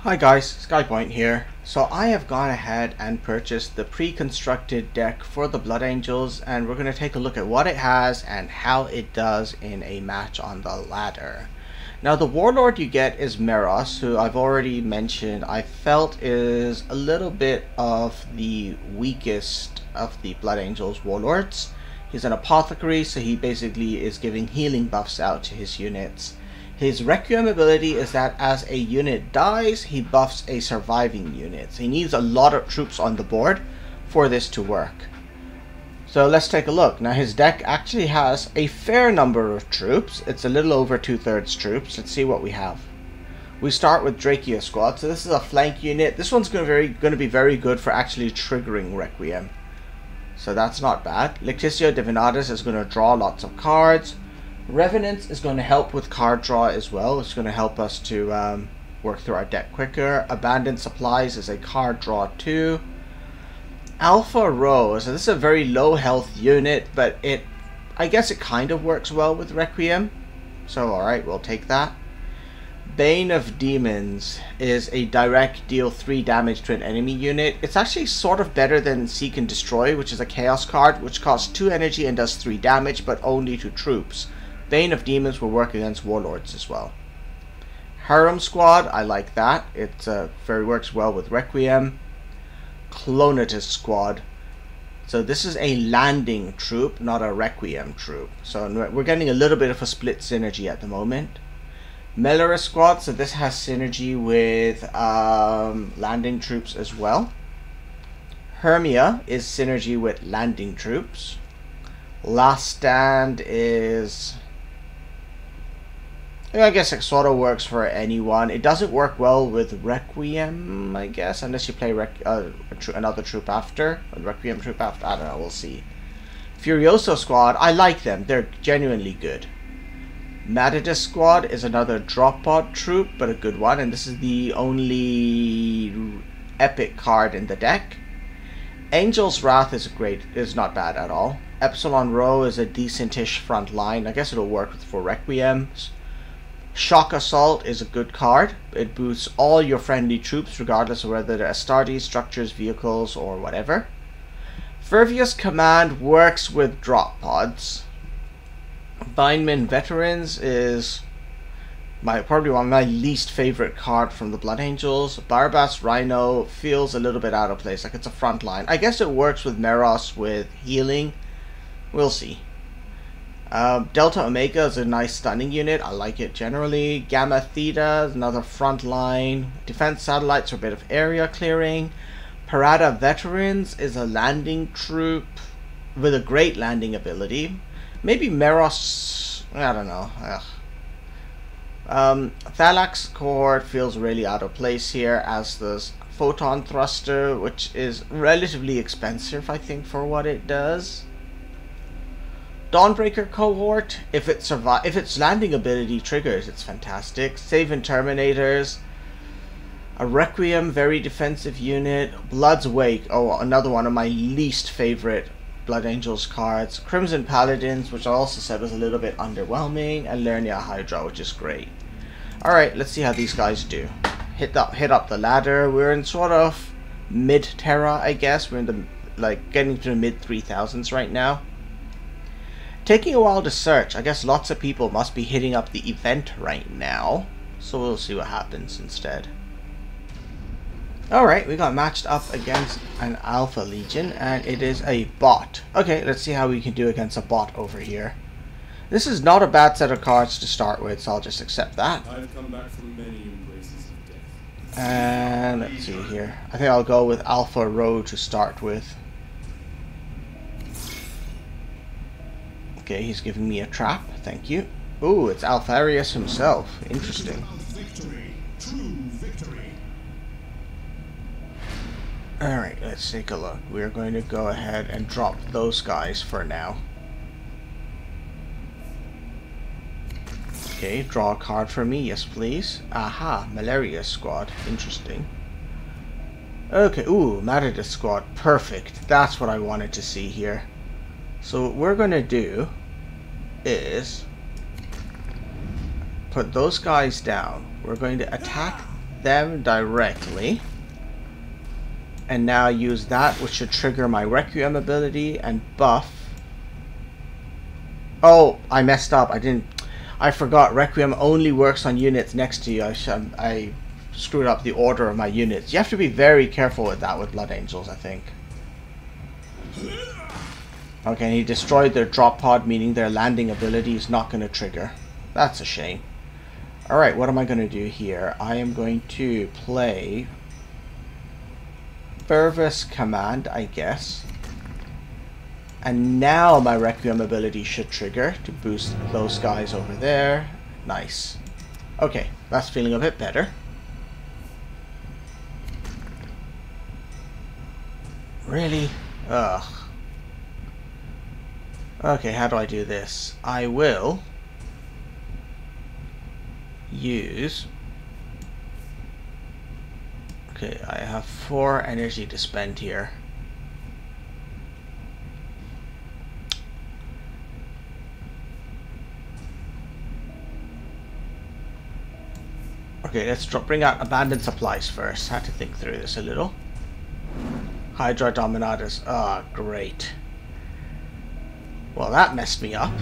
Hi guys, Skypoint here. So I have gone ahead and purchased the pre-constructed deck for the Blood Angels, and we're going to take a look at what it has and how it does in a match on the ladder. Now the Warlord you get is Meros, who I've already mentioned I felt is a little bit of the weakest of the Blood Angels Warlords. He's an apothecary, so he basically is giving healing buffs out to his units. His Requiem ability is that as a unit dies, he buffs a surviving unit. So he needs a lot of troops on the board for this to work. So let's take a look. Now his deck actually has a fair number of troops. It's a little over 2/3 troops. Let's see what we have. We start with Drachia Squad. So this is a flank unit. This one's going to be very good for actually triggering Requiem. So that's not bad. Licticio Divinatus is going to draw lots of cards. Revenant is going to help with card draw as well. It's going to help us to work through our deck quicker. Abandoned Supplies is a card draw too. Alpha Rose, so this is a very low health unit, but I guess it kind of works well with Requiem. So alright, we'll take that. Bane of Demons is a direct deal 3 damage to an enemy unit. It's actually sort of better than Seek and Destroy, which is a chaos card, which costs 2 energy and does 3 damage, but only to troops. Bane of Demons will work against Warlords as well. Harem Squad, I like that. It works well with Requiem. Clonatus Squad. So this is a landing troop, not a Requiem troop. So we're getting a little bit of a split synergy at the moment. Melora Squad, so this has synergy with landing troops as well. Hermia is synergy with landing troops. Last Stand is... I guess it sort of works for anyone. It doesn't work well with Requiem, I guess, unless you play another troop after. A Requiem troop after. I don't know, we'll see. Furioso Squad, I like them. They're genuinely good. Matadus Squad is another drop pod troop, but a good one. And this is the only epic card in the deck. Angel's Wrath is not bad at all. Epsilon Row is a decentish front line. I guess it'll work for Requiems. Shock Assault is a good card. It boosts all your friendly troops regardless of whether they're Astartes, structures, vehicles, or whatever. Fervious Command works with drop pods. Bindman Veterans is probably one of my least favorite card from the Blood Angels. Barbas Rhino feels a little bit out of place, like it's a front line. I guess it works with Meros with healing. We'll see. Delta Omega is a nice stunning unit. I like it generally. Gamma Theta is another front line. Defense Satellites are a bit of area clearing. Parada Veterans is a landing troop with a great landing ability. Maybe Meros, I don't know. Thalax Cohort feels really out of place here, as does Photon Thruster, which is relatively expensive, I think, for what it does. Dawnbreaker Cohort, if its landing ability triggers, it's fantastic. Save-in Terminators. A Requiem, very defensive unit. Blood's Wake, oh, another one of my least favorite Blood Angels cards. Crimson Paladins, which I also said was a little bit underwhelming. And Lernia Hydra, which is great. Alright, let's see how these guys do. Hit up the ladder. We're in sort of mid-Terra, I guess. We're in the, getting to the mid-3000s right now. Taking a while to search. I guess lots of people must be hitting up the event right now. So we'll see what happens instead. Alright, we got matched up against an Alpha Legion, and it is a bot. Okay, let's see how we can do against a bot over here. This is not a bad set of cards to start with, so I'll just accept that. I've come back from many embraces of death. And let's see here. I think I'll go with Alpha Row to start with. Okay, he's giving me a trap. Thank you. Ooh, it's Alpharius himself. Interesting. Alright, let's take a look. We're going to go ahead and drop those guys for now. Okay, draw a card for me. Yes, please. Aha, Malaria Squad. Interesting. Okay, ooh, Matadus Squad. Perfect. That's what I wanted to see here. So what we're going to do is put those guys down. We're going to attack them directly. And now use that, which should trigger my Requiem ability and buff. Oh, I messed up. I forgot Requiem only works on units next to you. I screwed up the order of my units. You have to be very careful with that with Blood Angels, I think. Okay, and he destroyed their drop pod, meaning their landing ability is not going to trigger. That's a shame. Alright, what am I going to do here? I am going to play Fervous Command, I guess. And now my Requiem ability should trigger to boost those guys over there. Nice. Okay, that's feeling a bit better. Really? Ugh. Okay, how do I do this? I will use... Okay, I have 4 energy to spend here. Okay, let's bring out abandoned supplies first. Had to think through this a little. Hydra Dominatus. Ah, great. Well, that messed me up.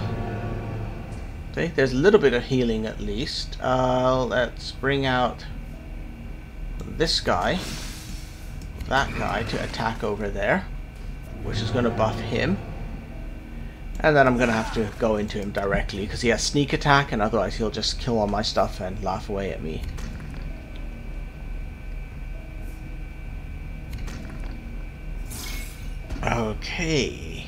Okay, there's a little bit of healing at least. Let's bring out this guy, that guy to attack over there, which is going to buff him. And then I'm going to have to go into him directly because he has sneak attack, and otherwise he'll just kill all my stuff and laugh away at me. Okay.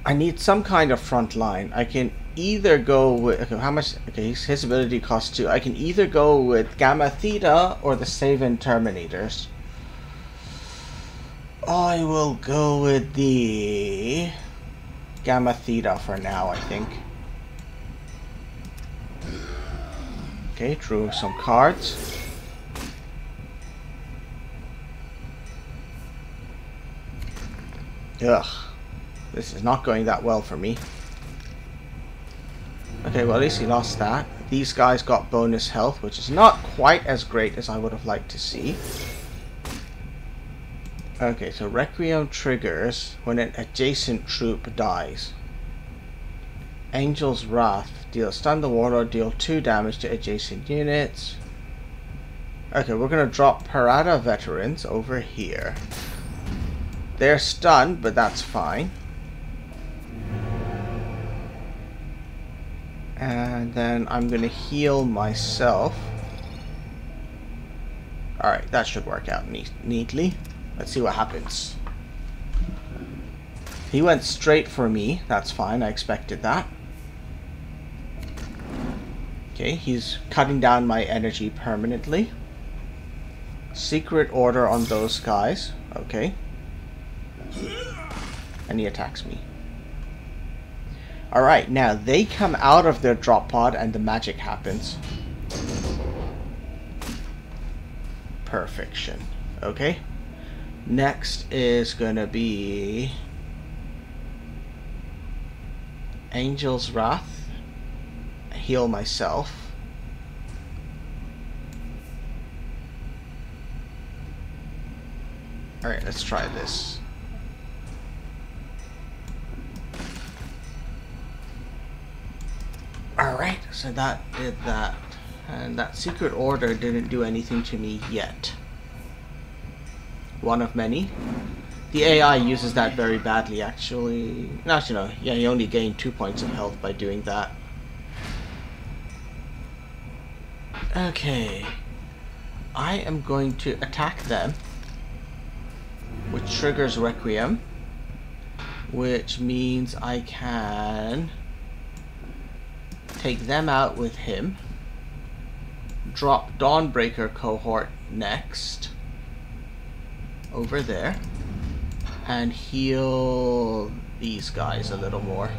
I need some kind of front line. I can either go with... Okay, how much... Okay, his ability costs 2. I can either go with Gamma Theta or the Savan Terminators. I will go with the Gamma Theta for now, I think. Okay, drew some cards. Ugh. This is not going that well for me. Okay, well at least he lost that. These guys got bonus health, which is not quite as great as I would have liked to see. Okay, so Requiem triggers when an adjacent troop dies. Angel's Wrath. Stun the warlord, deal 2 damage to adjacent units. Okay, we're going to drop Parada Veterans over here. They're stunned, but that's fine. And then I'm going to heal myself. Alright, that should work out neatly. Let's see what happens. He went straight for me. That's fine. I expected that. Okay, he's cutting down my energy permanently. Secret order on those guys. Okay. And he attacks me. Alright, now they come out of their drop pod and the magic happens. Perfection. Okay. Next is gonna be Angel's Wrath. Heal myself. Alright, let's try this. Alright, so that did that. And that secret order didn't do anything to me yet. One of many. The AI uses that very badly, actually. No, actually, no. Yeah, he only gained 2 points of health by doing that. Okay. I am going to attack them, which triggers Requiem, which means I can take them out with him, drop Dawnbreaker cohort next over there, and heal these guys a little more.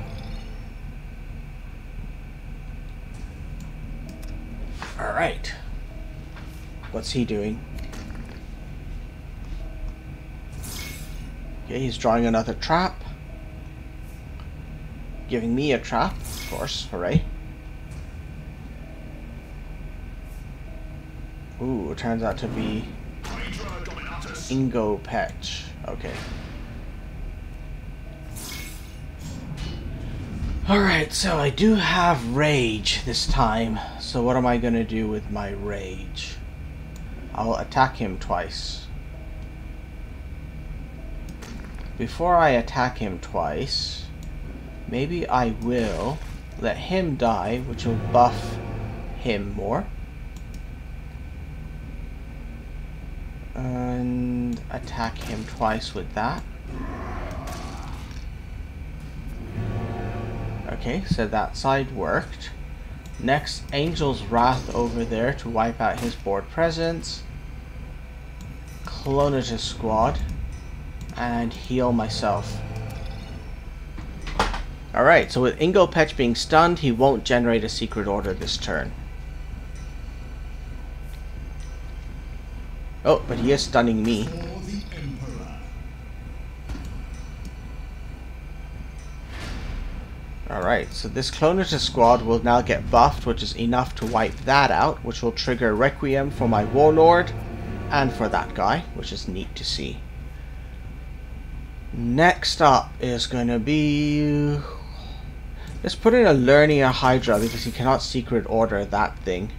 Alright. What's he doing? Okay, he's drawing another trap. giving me a trap, of course. Hooray. Ooh, it turns out to be Ingo Petch. Okay. Alright, so I do have rage this time. So what am I going to do with my rage? I'll attack him twice. Before I attack him twice, maybe I will let him die, which will buff him more. And attack him twice with that. Okay, so that side worked. Next, Angel's Wrath over there to wipe out his board presence. Clone it to squad. And heal myself. Alright, so with Ingo Petch being stunned, he won't generate a secret order this turn. Oh, but he is stunning me. Alright, so this Clonator squad will now get buffed, which is enough to wipe that out, which will trigger Requiem for my Warlord and for that guy, which is neat to see. Next up is going to be... let's put in a Lernia Hydra because he cannot secret order that thing.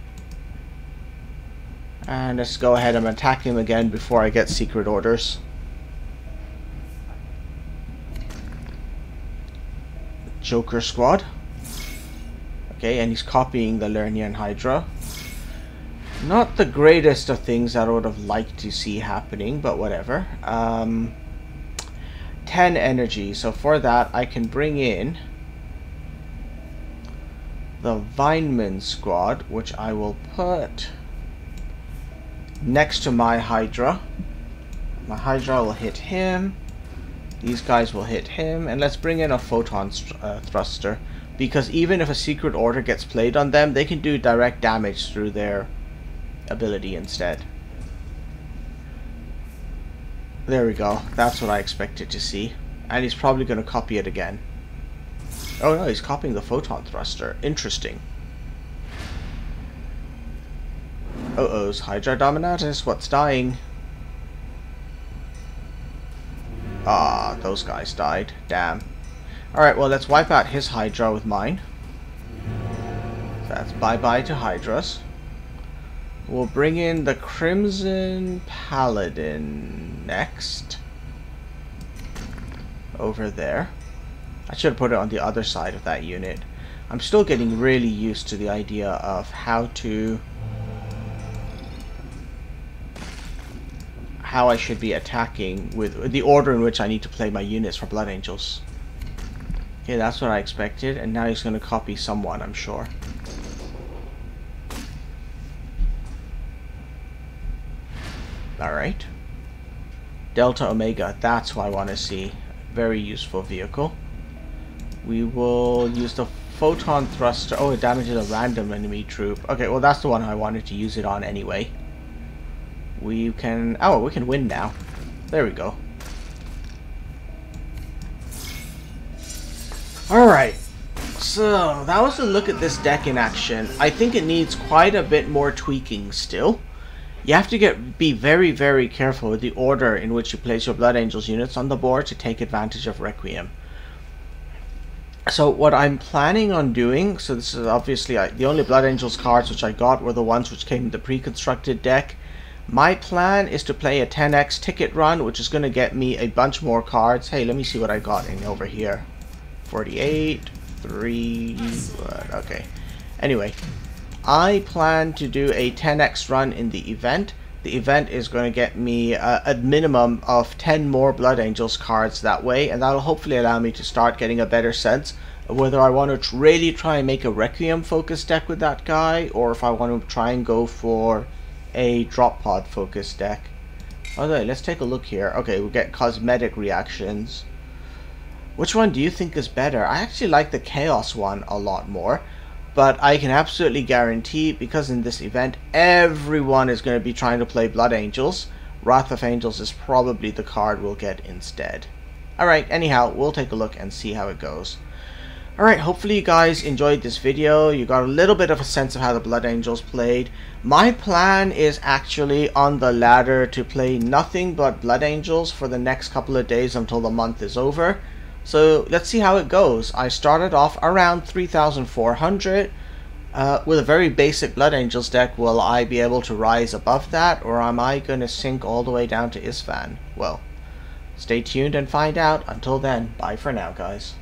And let's go ahead and attack him again before I get secret orders. Joker squad. Okay, and he's copying the Lernian Hydra. Not the greatest of things that I would have liked to see happening, but whatever. 10 energy, so for that I can bring in the Vineman squad, which I will put next to my Hydra. My Hydra will hit him. These guys will hit him, and let's bring in a photon thruster, because even if a secret order gets played on them, they can do direct damage through their ability instead. There we go. That's what I expected to see. And he's probably going to copy it again. Oh no, he's copying the photon thruster. Interesting. Uh-ohs. Hydra Dominatus, what's dying? Ah, those guys died. Damn. Alright, well, let's wipe out his Hydra with mine. So that's bye-bye to Hydras. We'll bring in the Crimson Paladin next. Over there. I should have put it on the other side of that unit. I'm still getting really used to the idea of how I should be attacking with the order in which I need to play my units for Blood Angels. Okay, that's what I expected, and now he's going to copy someone, I'm sure. Alright. Delta Omega, that's what I want to see. Very useful vehicle. We will use the Photon Thruster. Oh, it damages a random enemy troop. Okay, well that's the one I wanted to use it on anyway. We can... oh, we can win now. There we go. Alright. So, that was a look at this deck in action. I think it needs quite a bit more tweaking still. You have to be very, very careful with the order in which you place your Blood Angels units on the board to take advantage of Requiem. So what I'm planning on doing, so this is obviously the only Blood Angels cards which I got were the ones which came in the pre-constructed deck. My plan is to play a 10x ticket run, which is going to get me a bunch more cards. Hey, let me see what I got in over here. 48, 3, okay. Anyway, I plan to do a 10x run in the event. The event is going to get me a minimum of 10 more Blood Angels cards that way, and that'll hopefully allow me to start getting a better sense of whether I want to really try and make a Requiem focused deck with that guy, or if I want to try and go for a drop pod focused deck. Okay, let's take a look here. Okay, we'll get cosmetic reactions. Which one do you think is better? I actually like the Chaos one a lot more. But I can absolutely guarantee, because in this event, everyone is going to be trying to play Blood Angels. Wrath of Angels is probably the card we'll get instead. Alright, anyhow, we'll take a look and see how it goes. Alright, hopefully you guys enjoyed this video. You got a little bit of a sense of how the Blood Angels played. My plan is actually on the ladder to play nothing but Blood Angels for the next couple of days until the month is over. So let's see how it goes. I started off around 3,400 with a very basic Blood Angels deck. Will I be able to rise above that, or am I going to sink all the way down to Isfan? Well, stay tuned and find out. Until then, bye for now, guys.